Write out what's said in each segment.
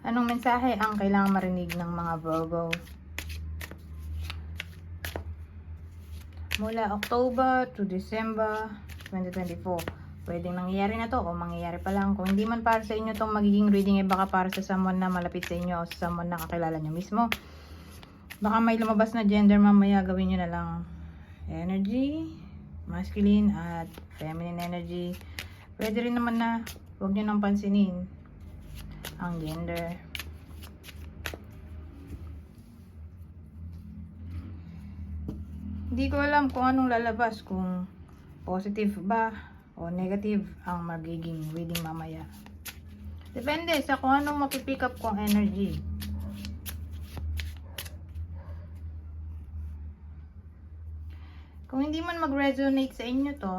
Anong mensahe ang kailangang marinig ng mga Virgo? Mula October to December 2024. Pwedeng nangyayari na to o mangyayari pa lang. Kung hindi man para sa inyo tong magiging reading, baka para sa someone na malapit sa inyo o sa someone na kakilala nyo mismo. Baka may lumabas na gender mamaya, gawin nyo na lang. Energy, masculine at feminine energy. Pwede rin naman na huwag nyo nang pansinin ang gender. Hindi ko alam kung anong lalabas, kung positive ba o negative ang magiging reading mamaya. Depende sa kung anong mapipick up kong energy. Kung hindi man mag-resonate sa inyo to,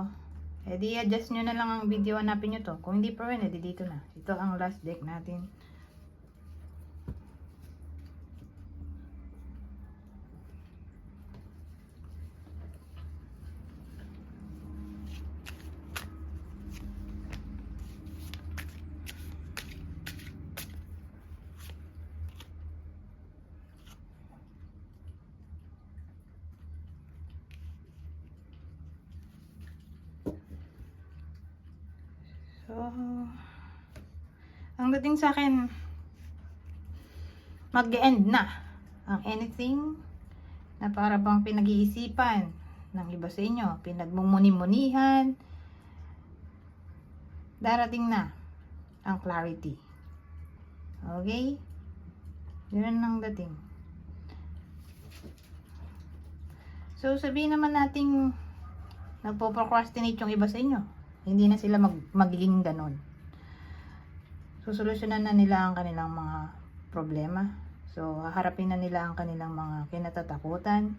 edi adjust nyo na lang ang video, hanapin nyo to. Kung hindi pa rin, edi dito na. Ito ang last deck natin. So, ang dating sa akin, mag-end na ang anything na para bang pinag-iisipan ng iba sa inyo, pinagmumuni-munihan, darating na ang clarity. Okay? Ganun ang dating. So, sabihin naman nating nagpo-procrastinate yung iba sa inyo. Hindi na sila magiging ganon. Susolusyonan na nila ang kanilang mga problema. So, haharapin na nila ang kanilang mga kinatatakutan.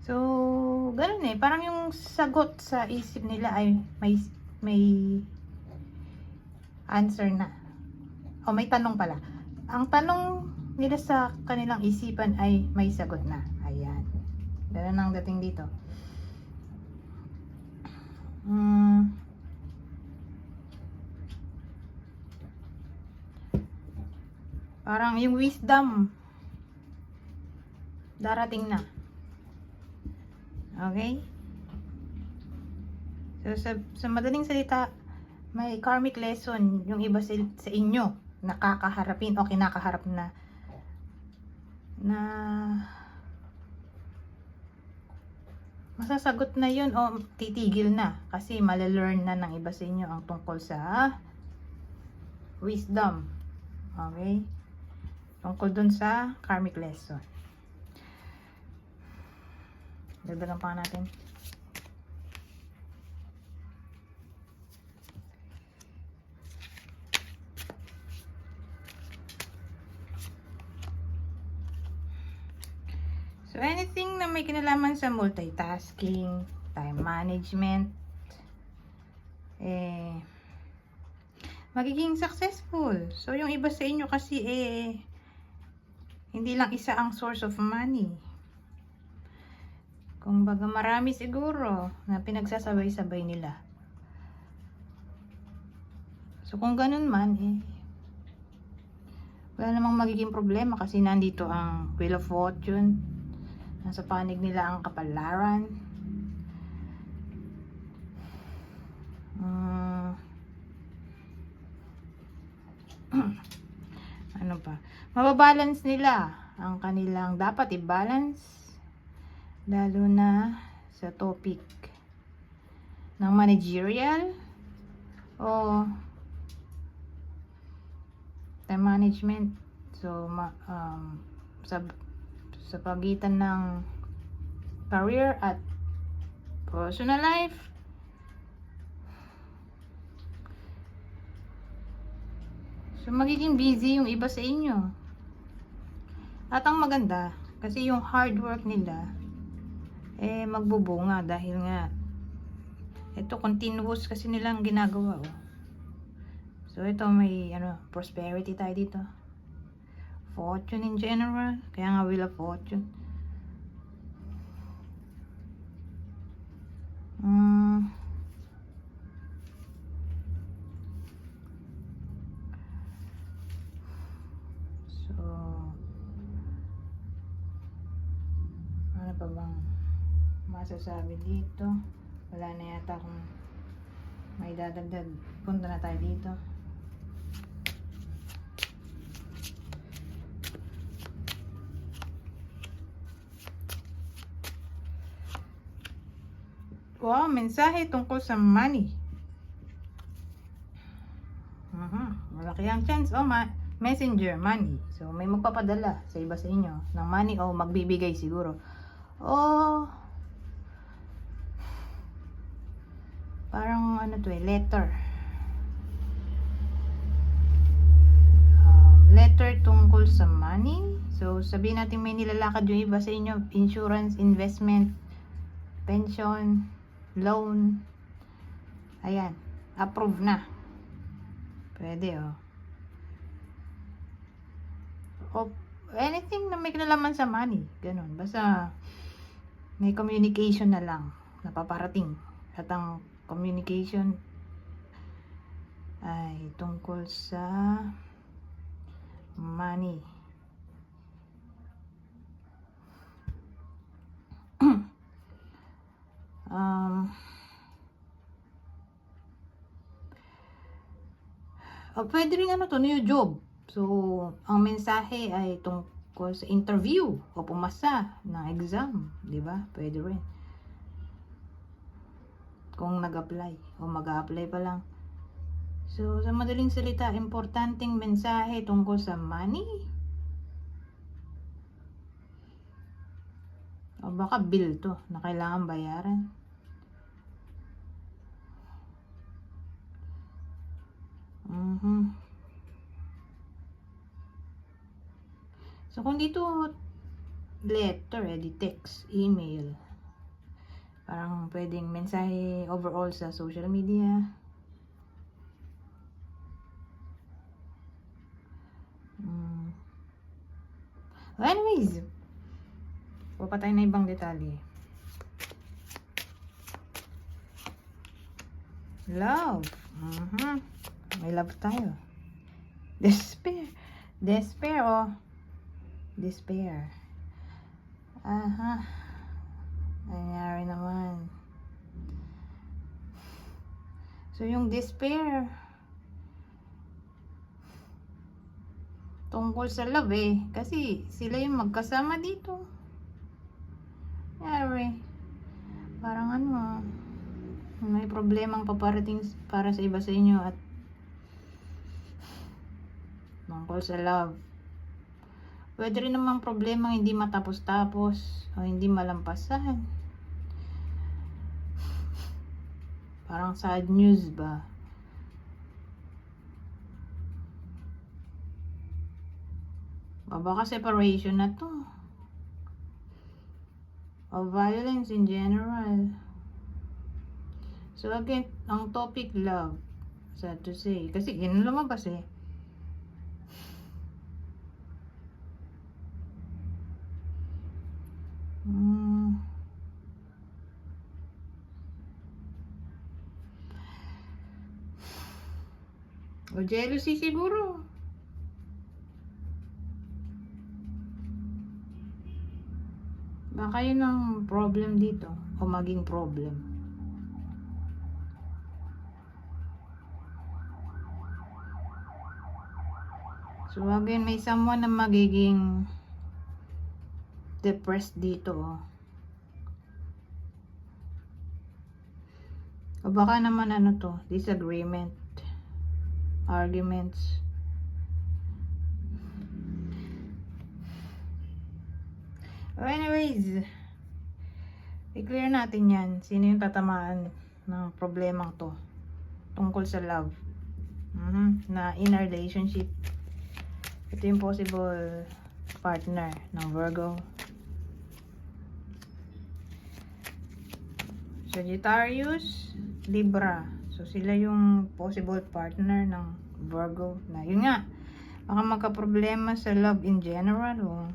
So, ganun eh. Parang yung sagot sa isip nila ay may answer na. O, may tanong pala. Ang tanong nila sa kanilang isipan ay may sagot na. Ayan. Ganun ang dating dito. Parang yung wisdom darating na. Okay? So, sa madaling salita, may karmic lesson yung iba sa inyo nakakaharapin o kinakaharap na masasagot na yun o titigil na kasi malalearn na ng iba sa inyo ang tungkol sa wisdom. Okay? Tungkol dun sa karmic lesson. Dagdagan pa natin. So, anything na may kinalaman sa multitasking, time management, magiging successful. So, yung iba sa inyo kasi, hindi lang isa ang source of money. Kung baga marami siguro na pinagsasabay-sabay nila. So, kung ganun man, wala namang magiging problema kasi nandito ang Wheel of Fortune. Nasa panig nila ang kapalaran. Ano pa? Mababalance nila ang kanilang dapat i-balance. Lalo na sa topic ng managerial o time management. So, sa pagitan ng career at personal life, so magiging busy yung iba sa inyo. At ang maganda kasi yung hard work nila magbubunga dahil nga ito continuous kasi nilang ginagawa. So ito may prosperity tayo dito. Fortune in general. Kaya nga Wheel of Fortune. Ano pa bang masasabi dito? Wala na yata akong may dadagdag. Punta na tayo dito. Wow, mensahe tungkol sa money. Malaki ang chance. Messenger, money. So, may magpapadala sa iba sa inyo ng money o magbibigay siguro. O, parang ano to letter. Letter tungkol sa money. So, sabihin natin may nilalakad yung iba sa inyo. Insurance, investment, pension, loan. Ayan. Approve na. Pwede o anything na may kinalaman sa money. Ganun. Basta may communication na lang na paparating. At ang communication ay tungkol sa money. Pwede rin new job. So, ang mensahe ay tungkol sa interview o pumasa ng exam, 'di ba? Pwede rin. Kung nag-apply o mag-a-apply pa lang. So, sa madaling salita, importanteng mensahe tungkol sa money. O baka bill to na kailangan bayaran. So, kung dito letter, di text, email. Parang pwedeng mensahe overall sa social media. Anyways, pupa tayo na ibang detalye. Love. May love tayo. Despair. Despair. Nangyari naman. So, yung despair tungkol sa love kasi sila yung magkasama dito. Parang may problemang paparating para sa iba sa inyo at tungkol sa love. Pwede rin namang problema hindi matapos-tapos o hindi malampasan. Parang sad news ba? Baka separation na to. O violence in general. So again, ang topic love. Sad to say. Kasi yun lumabas O jealousy siguro. Baka yun ang problem dito. O maging problem. So again, may someone na magiging depressed dito. O baka naman disagreement, arguments. Anyways, i-clear natin yan. Sino yung tatamaan ng problemang to tungkol sa love na in a relationship. Ito yung possible partner ng Virgo, Sagittarius, Libra. So sila yung possible partner ng Virgo na yun nga, baka magka-problema sa love in general o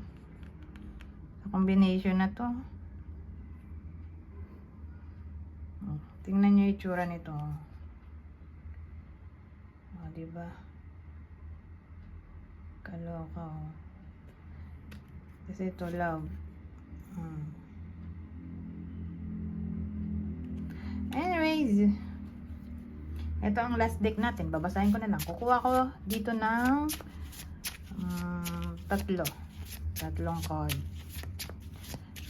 sa combination na to. Tingnan nyo yung itsura nito. Diba? Kaloka. Kasi ito love. Anyways, ito ang last deck natin. Babasahin ko na lang. Kukuha ko dito ng tatlong card.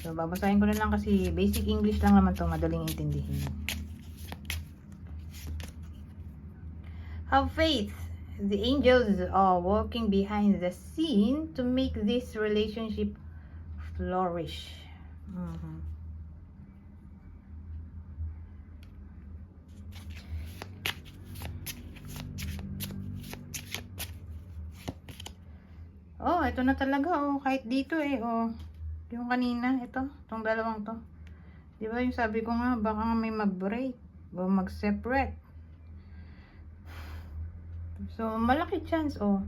So, babasahin ko na lang kasi basic English lang naman to, madaling intindihin. Have faith. The angels are working behind the scene to make this relationship flourish. Oh, ito na talaga. Oh, kahit dito eh. Oh, yung kanina, itong dalawang to. Di ba yung sabi ko nga, baka may mag-break o mag-separate. So, malaki chance, oh.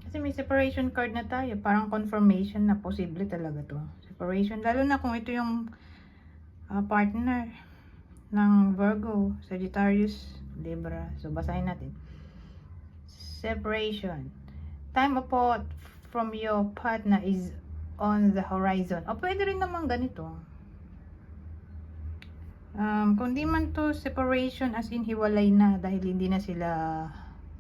Kasi may separation card na tayo. Parang confirmation na posible talaga to. Separation. Lalo na kung ito yung partner ng Virgo, Sagittarius, Libra. So, basahin natin. Separation. Time apart from your partner is on the horizon. O, pwede rin naman ganito. Kung di man to separation as in hiwalay na dahil hindi na sila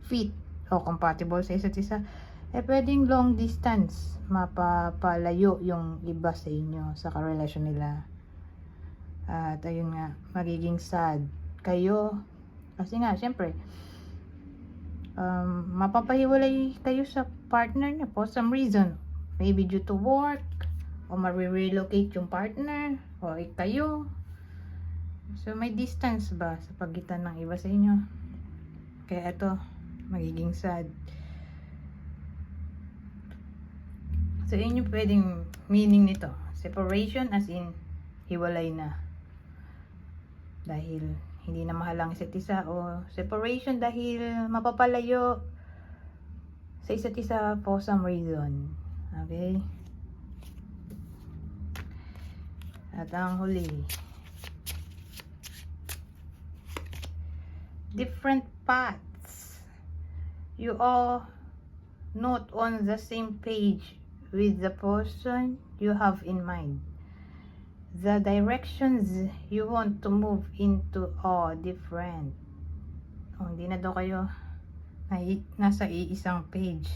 fit o compatible sa isa't isa, pwedeng long distance, mapapalayo yung iba sa inyo sa karelasyon nila. At ayun nga, magiging sad kayo kasi nga, syempre mapapahiwalay kayo sa partner niya for some reason, maybe due to work o ma-relocate yung partner o kayo. So may distance ba sa pagitan ng iba sa inyo, kaya ito magiging sad. So yun yung pwedeng meaning nito, separation as in hiwalay na dahil hindi na mahal ang isa't isa, o separation dahil mapapalayo sa isa't isa for some reason. Okay? At ang huli, different paths. You are not on the same page with the person you have in mind. The directions you want to move into are different. Hindi na daw kayo nasa iisang page.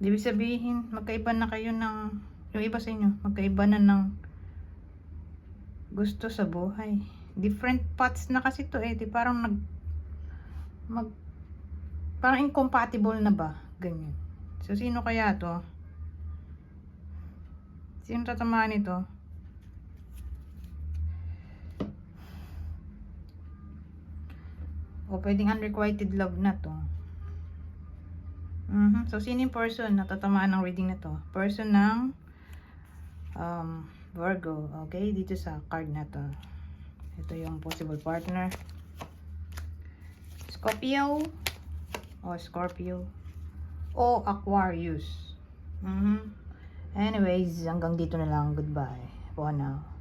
Ibig sabihin, magkaiba na kayo ng, yung iba sa inyo, magkaiba na ng gusto sa buhay. Different paths na kasi to eh. Di parang parang incompatible na ba? Ganyan. So, sino kaya to? Sino tatamaan nito? O pwedeng unrequited love na to. So, sino yung person na tatamaan ng reading na to? Person ng Virgo. Okay? Dito sa card na to. Ito yung possible partner. Scorpio o Aquarius. Anyways, hanggang dito na lang. Goodbye for now.